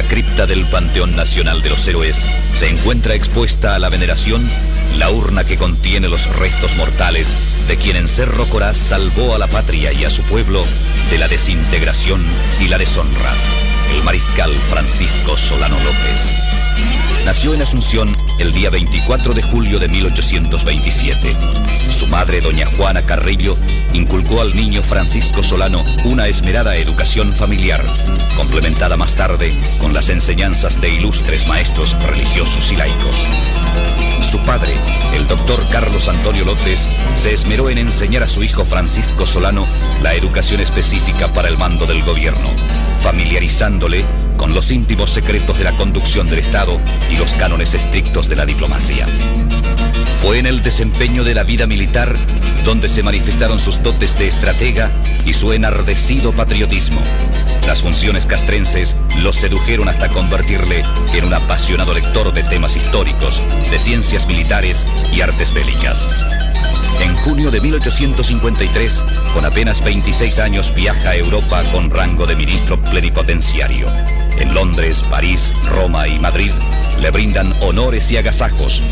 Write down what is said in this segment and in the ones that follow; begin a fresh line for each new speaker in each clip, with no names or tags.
cripta del Panteón Nacional de los Héroes se encuentra expuesta a la veneración la urna que contiene los restos mortales de quien en Cerro Coraz salvó a la patria y a su pueblo de la desintegración y la deshonra, el mariscal Francisco Solano López. Nació en Asunción el día 24 de julio de 1827. Su madre, doña Juana Carrillo, inculcó al niño Francisco Solano una esmerada educación familiar, complementada más tarde con las enseñanzas de ilustres maestros religiosos y laicos. Su padre, el doctor Carlos Antonio López, se esmeró en enseñar a su hijo Francisco Solano la educación específica para el mando del gobierno, familiarizándole con los íntimos secretos de la conducción del Estado y los cánones estrictos de la diplomacia. Fue en el desempeño de la vida militar donde se manifestaron sus dotes de estratega y su enardecido patriotismo. Las funciones castrenses lo sedujeron hasta convertirle en un apasionado lector de temas históricos, de ciencias militares y artes bélicas. En junio de 1853, con apenas 26 años, viaja a Europa con rango de ministro plenipotenciario. En Londres, París, Roma y Madrid le brindan honores y agasajos.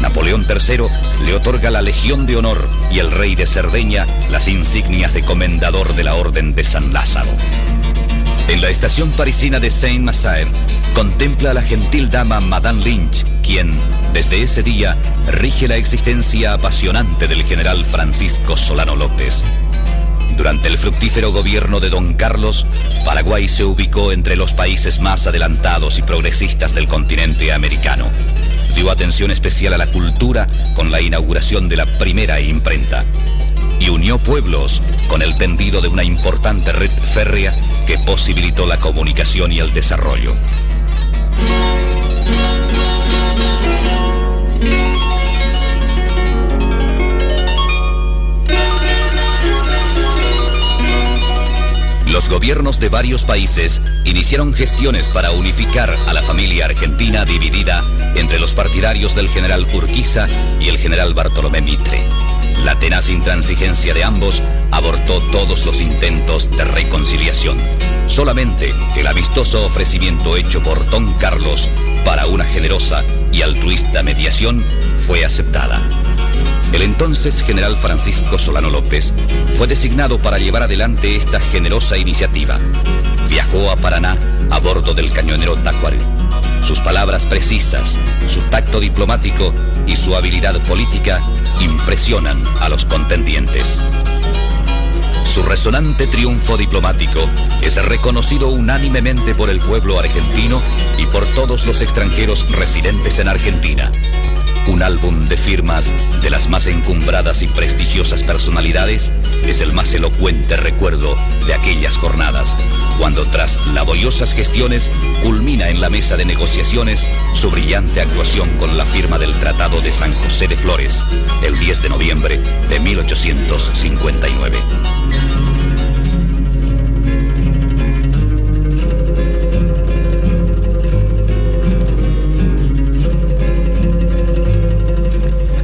Napoleón III le otorga la Legión de Honor y el rey de Cerdeña las insignias de Comendador de la Orden de San Lázaro. En la estación parisina de Saint-Mazaire contempla a la gentil dama Madame Lynch, quien, desde ese día, rige la existencia apasionante del general Francisco Solano López. Durante el fructífero gobierno de Don Carlos, Paraguay se ubicó entre los países más adelantados y progresistas del continente americano. Dio atención especial a la cultura con la inauguración de la primera imprenta y unió pueblos con el tendido de una importante red férrea que posibilitó la comunicación y el desarrollo. Los gobiernos de varios países iniciaron gestiones para unificar a la familia argentina dividida entre los partidarios del general Urquiza y el general Bartolomé Mitre. La tenaz intransigencia de ambos abortó todos los intentos de reconciliación. Solamente el amistoso ofrecimiento hecho por Don Carlos para una generosa y altruista mediación fue aceptada. El entonces general Francisco Solano López fue designado para llevar adelante esta generosa iniciativa. Viajó a Paraná a bordo del cañonero Tacuary. Sus palabras precisas, su tacto diplomático y su habilidad política impresionan a los contendientes. Su resonante triunfo diplomático es reconocido unánimemente por el pueblo argentino y por todos los extranjeros residentes en Argentina. Un álbum de firmas de las más encumbradas y prestigiosas personalidades es el más elocuente recuerdo de aquellas jornadas, cuando tras laboriosas gestiones culmina en la mesa de negociaciones su brillante actuación con la firma del Tratado de San José de Flores, el 10 de noviembre de 1859.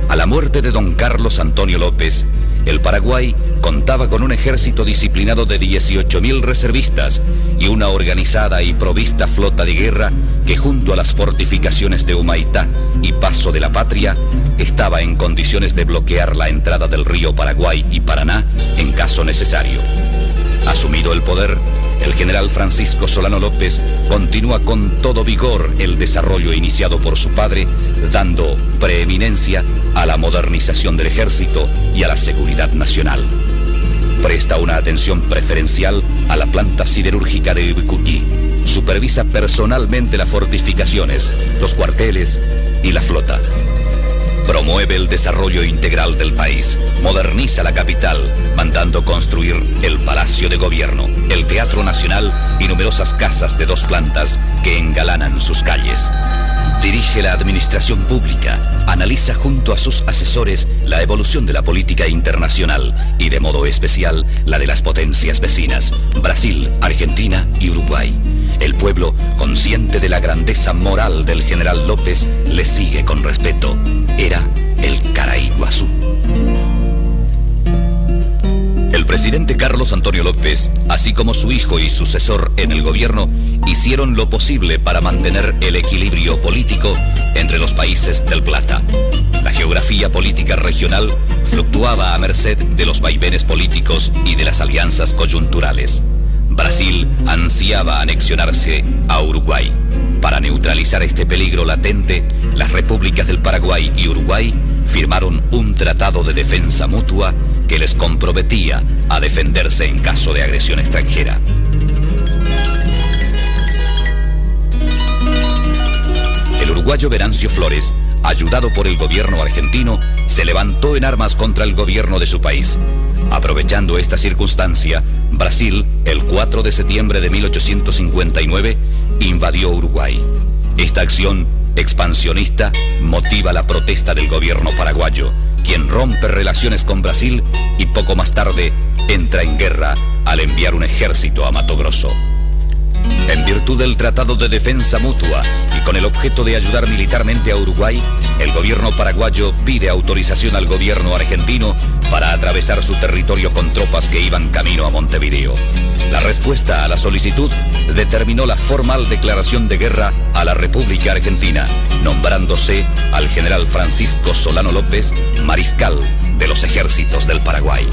A la muerte de don Carlos Antonio López, el Paraguay contaba con un ejército disciplinado de 18.000 reservistas y una organizada y provista flota de guerra que, junto a las fortificaciones de Humaitá y Paso de la Patria, estaba en condiciones de bloquear la entrada del río Paraguay y Paraná en caso necesario. Asumido el poder, el general Francisco Solano López continúa con todo vigor el desarrollo iniciado por su padre, dando preeminencia a la modernización del ejército y a la seguridad nacional. Presta una atención preferencial a la planta siderúrgica de Ubicuquí. Supervisa personalmente las fortificaciones, los cuarteles y la flota. Promueve el desarrollo integral del país, moderniza la capital, mandando construir el Palacio de Gobierno, el Teatro Nacional y numerosas casas de 2 plantas que engalanan sus calles. Dirige la administración pública, analiza junto a sus asesores la evolución de la política internacional y de modo especial la de las potencias vecinas, Brasil, Argentina y Uruguay. El pueblo, consciente de la grandeza moral del general López, le sigue con respeto. Era el Caraiguazú. El El presidente Carlos Antonio López, así como su hijo y sucesor en el gobierno, hicieron lo posible para mantener el equilibrio político entre los países del Plata. La geografía política regional fluctuaba a merced de los vaivenes políticos y de las alianzas coyunturales. Brasil ansiaba anexionarse a Uruguay. Para neutralizar este peligro latente, las repúblicas del Paraguay y Uruguay firmaron un tratado de defensa mutua que les comprometía a defenderse en caso de agresión extranjera. El uruguayo Venancio Flores, ayudado por el gobierno argentino, se levantó en armas contra el gobierno de su país. Aprovechando esta circunstancia, Brasil, el 4 de septiembre de 1859, invadió Uruguay. Esta acción expansionista motiva la protesta del gobierno paraguayo, quien rompe relaciones con Brasil y poco más tarde entra en guerra al enviar un ejército a Mato Grosso. En virtud del Tratado de Defensa Mutua y con el objeto de ayudar militarmente a Uruguay, el gobierno paraguayo pide autorización al gobierno argentino para atravesar su territorio con tropas que iban camino a Montevideo. La respuesta a la solicitud determinó la formal declaración de guerra a la República Argentina, nombrándose al general Francisco Solano López mariscal de los ejércitos del Paraguay.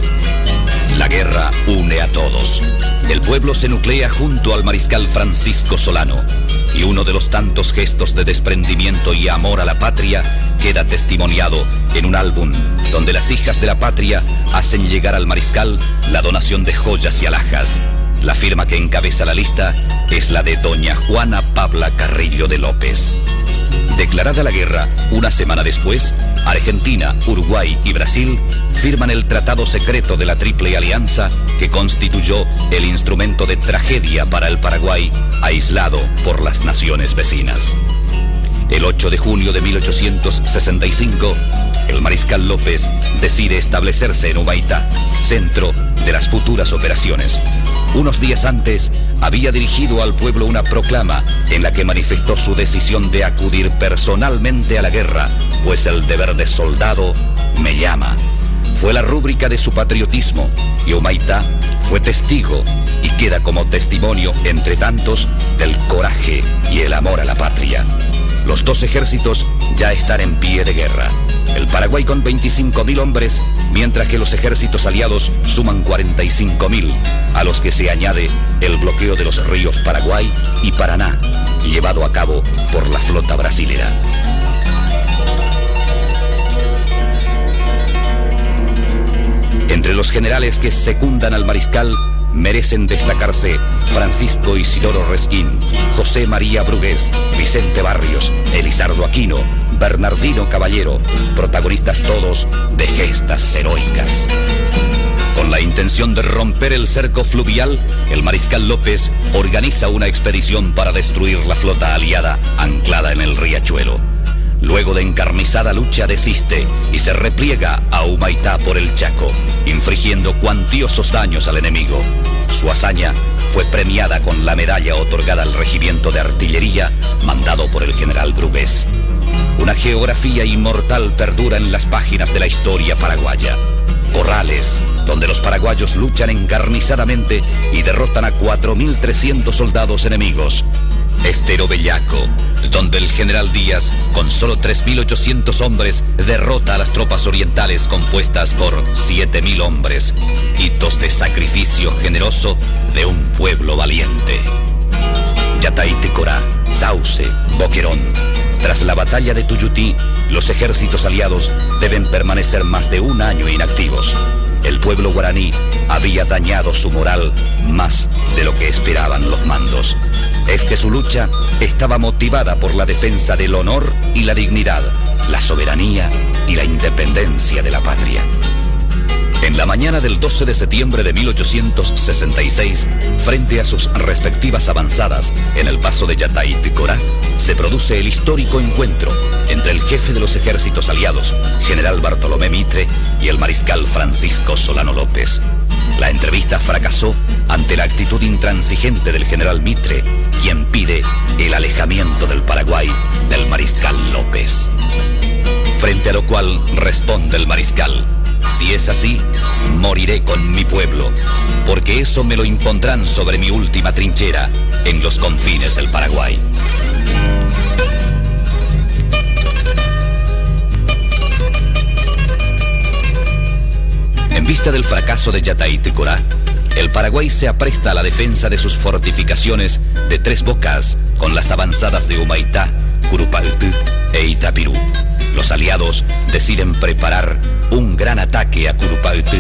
La guerra une a todos. El pueblo se nuclea junto al mariscal Francisco Solano, y uno de los tantos gestos de desprendimiento y amor a la patria queda testimoniado en un álbum donde las hijas de la patria hacen llegar al mariscal la donación de joyas y alhajas. La firma que encabeza la lista es la de doña Juana Pabla Carrillo de López. Declarada la guerra, una semana después, Argentina, Uruguay y Brasil firman el tratado secreto de la Triple Alianza que constituyó el instrumento de tragedia para el Paraguay, aislado por las naciones vecinas. El 8 de junio de 1865, el mariscal López decide establecerse en Humaitá, centro de las futuras operaciones. Unos días antes, había dirigido al pueblo una proclama en la que manifestó su decisión de acudir personalmente a la guerra, pues el deber de soldado me llama. Fue la rúbrica de su patriotismo, y Humaitá fue testigo y queda como testimonio entre tantos del coraje y el amor a la patria. Los dos ejércitos ya están en pie de guerra. El Paraguay con 25.000 hombres, mientras que los ejércitos aliados suman 45.000, a los que se añade el bloqueo de los ríos Paraguay y Paraná, llevado a cabo por la flota brasilera. Entre los generales que secundan al mariscal merecen destacarse Francisco Isidoro Resquín, José María Brugués, Vicente Barrios, Elizardo Aquino, Bernardino Caballero, protagonistas todos de gestas heroicas. Con la intención de romper el cerco fluvial, el mariscal López organiza una expedición para destruir la flota aliada anclada en el riachuelo. Luego de encarnizada lucha desiste y se repliega a Humaitá por el Chaco, infligiendo cuantiosos daños al enemigo. Su hazaña fue premiada con la medalla otorgada al regimiento de artillería mandado por el general Brugués. Una geografía inmortal perdura en las páginas de la historia paraguaya. Corrales, donde los paraguayos luchan encarnizadamente y derrotan a 4.300 soldados enemigos. Estero Bellaco, donde el general Díaz, con solo 3.800 hombres, derrota a las tropas orientales compuestas por 7.000 hombres. Hitos de sacrificio generoso de un pueblo valiente. Yataí-Ticorá, Sauce, Boquerón. Tras la batalla de Tuyutí, los ejércitos aliados deben permanecer más de un año inactivos. El pueblo guaraní había dañado su moral más de lo que esperaban los mandos. Es que su lucha estaba motivada por la defensa del honor y la dignidad, la soberanía y la independencia de la patria. En la mañana del 12 de septiembre de 1866, frente a sus respectivas avanzadas en el paso de Yataí-Ticorá, se produce el histórico encuentro entre el jefe de los ejércitos aliados, general Bartolomé Mitre, y el mariscal Francisco Solano López. La entrevista fracasó ante la actitud intransigente del general Mitre, quien pide el alejamiento del Paraguay del mariscal López. Frente a lo cual responde el mariscal: Si es así, moriré con mi pueblo, porque eso me lo impondrán sobre mi última trinchera en los confines del Paraguay. En vista del fracaso de Yataití-Corá, el Paraguay se apresta a la defensa de sus fortificaciones de Tres Bocas con las avanzadas de Humaitá, Curupaytí e Itapirú. Los aliados deciden preparar un gran ataque a Curupaytí,